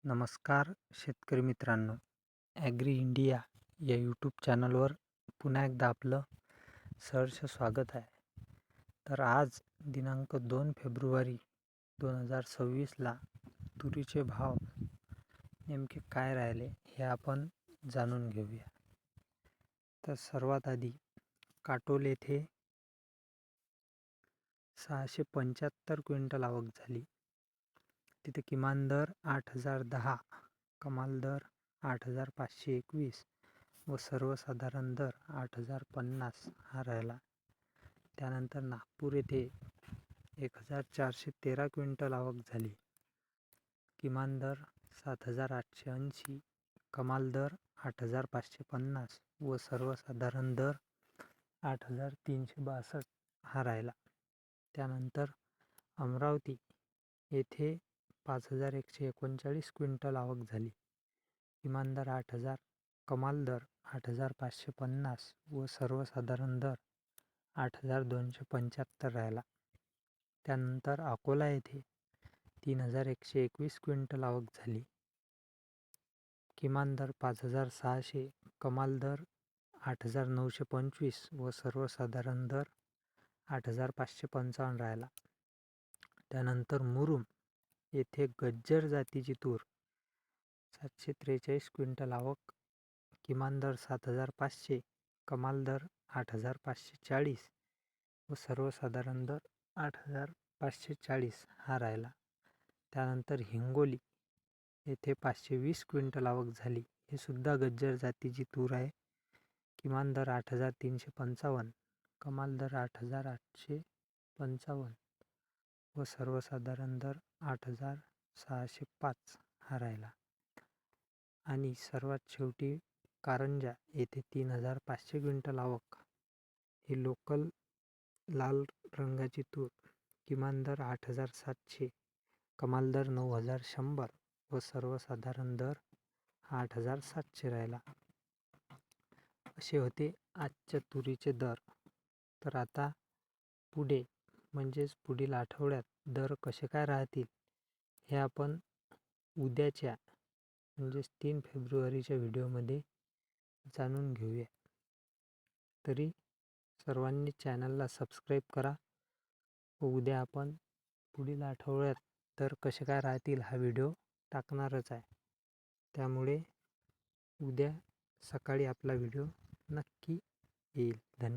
नमस्कार शेतकरी मित्रांनो, ॲग्री इंडिया या यूट्यूब चॅनलवर पुन्हा एकदा आपलं सहर्ष स्वागत आहे. तर आज दिनांक 2 फेब्रुवारी 2026ला तुरीचे भाव नेमके काय राहिले हे आपण जाणून घेऊया. तर सर्वात आधी काटोल येथे 675 क्विंटल आवक झाली. तिथे किमान दर 8,010, कमाल दर 8,521 व सर्वसाधारण दर 8,050 हा राहिला. त्यानंतर नागपूर येथे 1,413 क्विंटल आवक झाली. किमान दर 7,880, कमाल दर 8,550 व सर्वसाधारण दर 8,362 हा राहिला. त्यानंतर अमरावती येथे 5,139 क्विंटल आवक झाली. किमान दर 8,000, कमाल दर 8,550 व सर्वसाधारण दर 8,275 राहिला. त्यानंतर अकोला येथे 3,121 क्विंटल आवक झाली. किमान दर 5,600, कमाल दर 8,925 व सर्वसाधारण दर 8,555 राहिला. त्यानंतर मुरुम येथे गज्जर जातीची तूर 743 क्विंटल आवक. किमान दर 7,500, कमाल दर 8,540 व सर्वसाधारण दर 8,540 हा राहिला. त्यानंतर हिंगोली येथे 520 क्विंटल आवक झाली. हे सुद्धा गज्जर जातीची तूर आहे. किमान दर 8,355, कमाल दर 8,855 व सर्वसाधारण दर 8,605 हा राहिला. आणि सर्वात शेवटी कारंजा येथे 3,500 क्विंटल आवक. ही लोकल लाल रंगाची तूर. किमान दर 8,700, कमाल दर 9,100 व सर्वसाधारण दर 8,700 राहिला. असे होते आजच्या तुरीचे दर. तर आता पुढे म्हणजेच पुढील आठवड्यात दर कसे काय राहतील हे आपण उद्याच्या म्हणजेच 3 फेब्रुवारीच्या व्हिडिओमध्ये जाणून घेऊया. तरी सर्वांनी चॅनलला सबस्क्राईब करा व उद्या आपण पुढील आठवड्यात दर कसे काय राहतील हा व्हिडिओ टाकणारच आहे. त्यामुळे उद्या सकाळी आपला व्हिडिओ नक्की येईल. धन्यवाद.